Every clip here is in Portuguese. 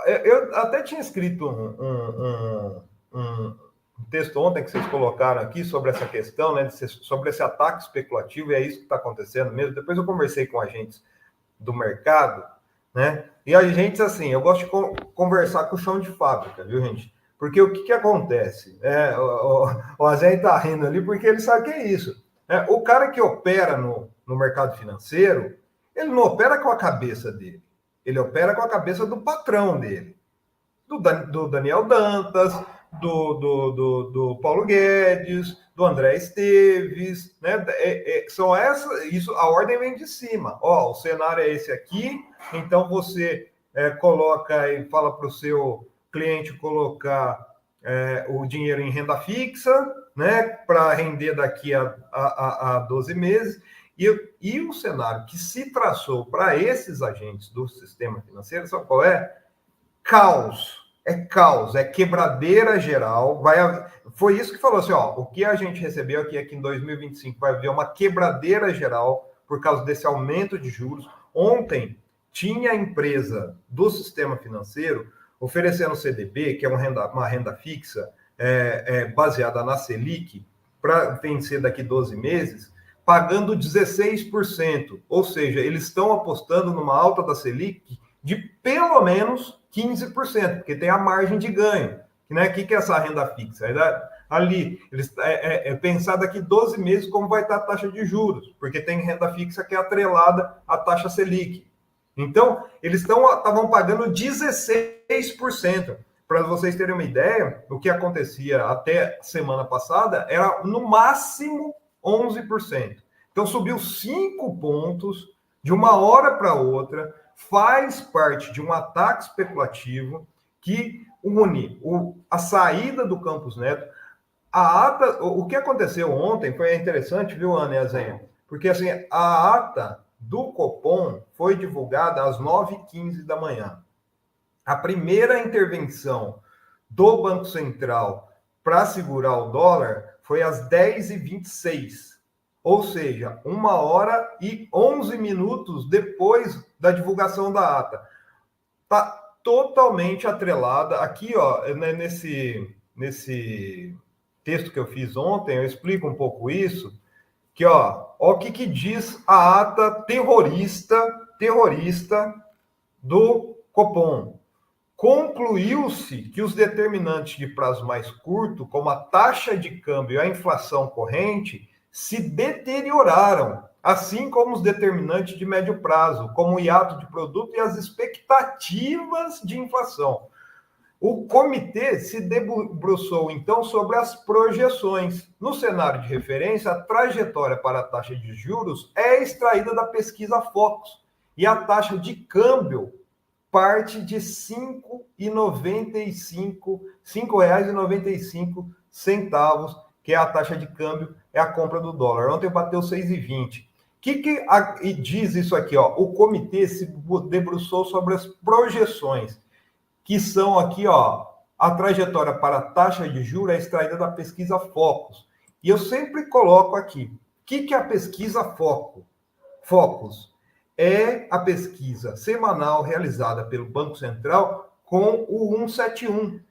eu até tinha escrito um texto ontem que vocês colocaram aqui sobre essa questão, né, sobre esse ataque especulativo, e é isso que está acontecendo mesmo. Depois eu conversei com agentes do mercado, né? E a gente, assim, eu gosto de conversar com o chão de fábrica, viu, gente? Porque o que acontece? O Azé está rindo ali porque ele sabe que é isso. O cara que opera no mercado financeiro, ele não opera com a cabeça dele, ele opera com a cabeça do patrão dele, do Daniel Dantas, do Paulo Guedes, do André Esteves, né? São essas, isso, a ordem vem de cima. Ó, o cenário é esse aqui, então você coloca e fala para o seu cliente colocar o dinheiro em renda fixa, né? Para render daqui a 12 meses. E o cenário que se traçou para esses agentes do sistema financeiro, sabe qual é? Caos, é quebradeira geral. Foi isso que falou assim, ó, o que a gente recebeu aqui é que em 2025 vai haver uma quebradeira geral por causa desse aumento de juros. Ontem tinha a empresa do sistema financeiro oferecendo CDB, que é uma renda fixa baseada na Selic, para vencer daqui 12 meses, pagando 16%. Ou seja, eles estão apostando numa alta da Selic de pelo menos 15%, porque tem a margem de ganho. Né? O que é essa renda fixa? Ali, pensar daqui 12 meses como vai estar a taxa de juros, porque tem renda fixa que é atrelada à taxa Selic. Então, eles estavam pagando 16%. Para vocês terem uma ideia, o que acontecia até semana passada era no máximo 11%. Então, subiu 5 pontos de uma hora para outra, faz parte de um ataque especulativo que une a saída do Campos Neto, a ata. O que aconteceu ontem foi interessante, viu, Ana e Azenha? Porque assim, a ata do Copom foi divulgada às 9h15 da manhã. A primeira intervenção do Banco Central para segurar o dólar foi às 10h26. Ou seja, 1h11 depois da divulgação da ata. Está totalmente atrelada. Aqui, ó, nesse texto que eu fiz ontem, eu explico um pouco isso, que, ó o que diz a ata terrorista do Copom. Concluiu-se que os determinantes de prazo mais curto, como a taxa de câmbio e a inflação corrente, se deterioraram, assim como os determinantes de médio prazo, como o hiato de produto e as expectativas de inflação. O comitê se debruçou, então, sobre as projeções. No cenário de referência, a trajetória para a taxa de juros é extraída da pesquisa Focus, e a taxa de câmbio parte de R$ 5,95, que é a taxa de câmbio, é a compra do dólar. Ontem bateu 6,20. O que diz isso aqui? Ó? O comitê se debruçou sobre as projeções, que são aqui, ó, a trajetória para a taxa de juros é extraída da pesquisa Focus. E eu sempre coloco aqui, o que é a pesquisa Focus? É a pesquisa semanal realizada pelo Banco Central com o 171.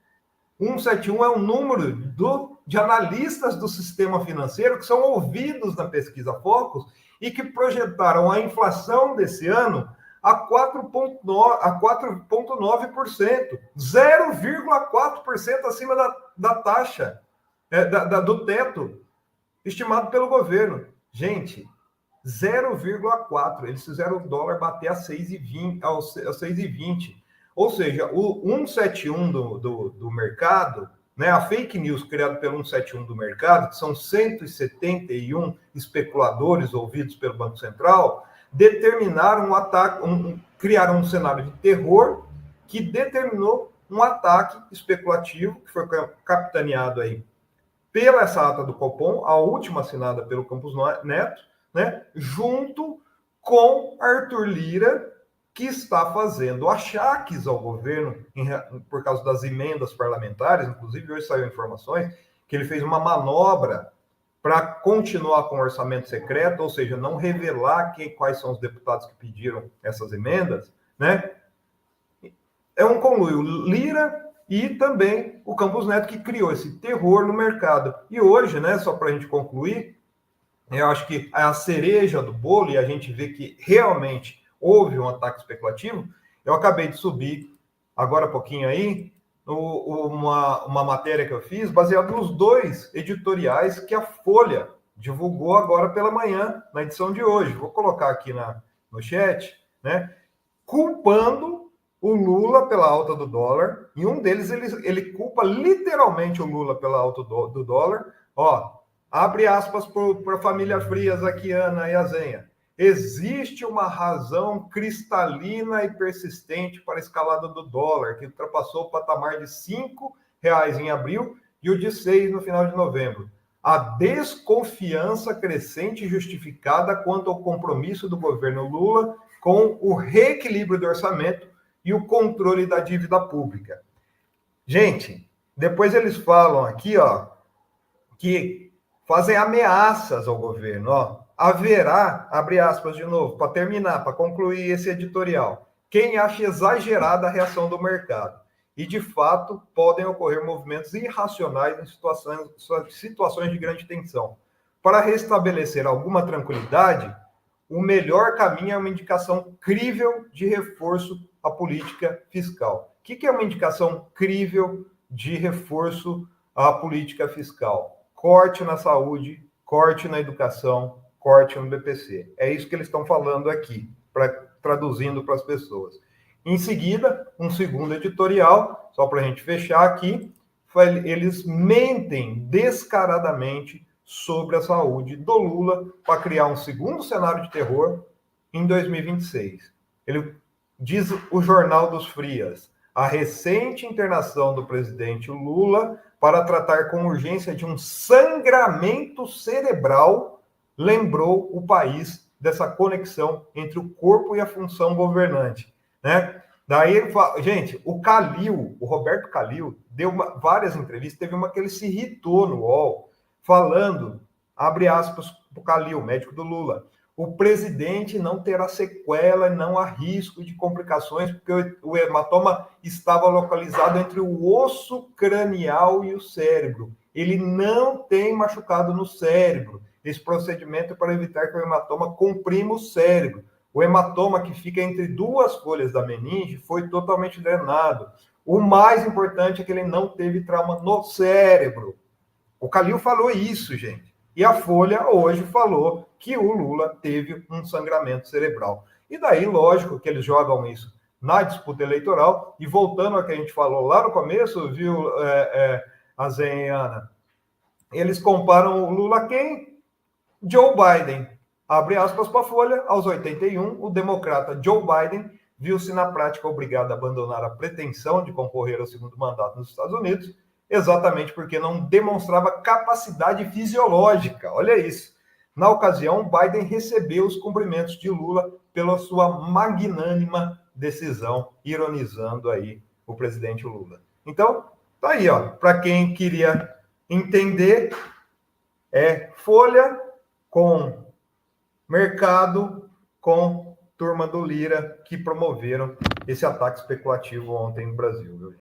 171 é um número de analistas do sistema financeiro que são ouvidos na pesquisa Focus e que projetaram a inflação desse ano a 4,9%, 0,4% acima da taxa, do teto estimado pelo governo. Gente, 0,4%. Eles fizeram o dólar bater a 6,20. Ou seja, o 171 do mercado, né, a fake news criada pelo 171 do mercado, que são 171 especuladores ouvidos pelo Banco Central, determinaram um ataque, criaram um cenário de terror que determinou um ataque especulativo, que foi capitaneado aí pela essa ata do Copom, a última assinada pelo Campos Neto, né, junto com Arthur Lira, que está fazendo achaques ao governo por causa das emendas parlamentares. Inclusive, hoje saiu informações que ele fez uma manobra para continuar com o orçamento secreto, ou seja, não revelar quais são os deputados que pediram essas emendas, né? é um conluio Lira e também o Campos Neto, que criou esse terror no mercado. E hoje, né, só para a gente concluir, eu acho que a cereja do bolo, e a gente vê que realmente houve um ataque especulativo. Eu acabei de subir agora há pouquinho aí uma matéria que eu fiz baseada nos 2 editoriais que a Folha divulgou agora pela manhã, na edição de hoje. Vou colocar aqui no chat, né? Culpando o Lula pela alta do dólar. E um deles, ele culpa literalmente o Lula pela alta do dólar. Ó, abre aspas para a família Frias aqui, Ana e Azenha. Existe uma razão cristalina e persistente para a escalada do dólar, que ultrapassou o patamar de R$ 5 em abril e o de 6 no final de novembro. A desconfiança crescente e justificada quanto ao compromisso do governo Lula com o reequilíbrio do orçamento e o controle da dívida pública. Gente, depois eles falam aqui, ó, que fazem ameaças ao governo, ó. Haverá, abre aspas de novo, para terminar, para concluir esse editorial, quem acha exagerada a reação do mercado. E, de fato, podem ocorrer movimentos irracionais em situações de grande tensão. Para restabelecer alguma tranquilidade, o melhor caminho é uma indicação crível de reforço à política fiscal. O que é uma indicação crível de reforço à política fiscal? Corte na saúde, corte na educação, corte no BPC. É isso que eles estão falando aqui, traduzindo para as pessoas. Em seguida, um segundo editorial, só para a gente fechar aqui, eles mentem descaradamente sobre a saúde do Lula para criar um segundo cenário de terror em 2026. Ele diz o Jornal dos Frias, a recente internação do presidente Lula para tratar com urgência de um sangramento cerebral lembrou o país dessa conexão entre o corpo e a função governante, né? Daí, gente, o Calil, o Roberto Calil, deu várias entrevistas, teve uma que ele se irritou no UOL, falando, abre aspas, para o Calil, médico do Lula, o presidente não terá sequela e não há risco de complicações, porque o hematoma estava localizado entre o osso cranial e o cérebro. Ele não tem machucado no cérebro. Esse procedimento é para evitar que o hematoma comprima o cérebro. O hematoma que fica entre 2 folhas da meninge foi totalmente drenado. O mais importante é que ele não teve trauma no cérebro. O Calil falou isso, gente. E a Folha hoje falou que o Lula teve um sangramento cerebral. E daí, lógico, que eles jogam isso na disputa eleitoral. E voltando ao que a gente falou lá no começo, viu, Azen e Ana? Eles comparam o Lula a quem? Joe Biden. Abre aspas para a Folha, aos 81, o democrata Joe Biden viu-se na prática obrigado a abandonar a pretensão de concorrer ao segundo mandato nos Estados Unidos, exatamente porque não demonstrava capacidade fisiológica. Olha isso. Na ocasião, Biden recebeu os cumprimentos de Lula pela sua magnânima decisão, ironizando aí o presidente Lula. Então, tá aí, ó, para quem queria entender, Folha com mercado, com turma do Lira, que promoveram esse ataque especulativo ontem no Brasil, viu?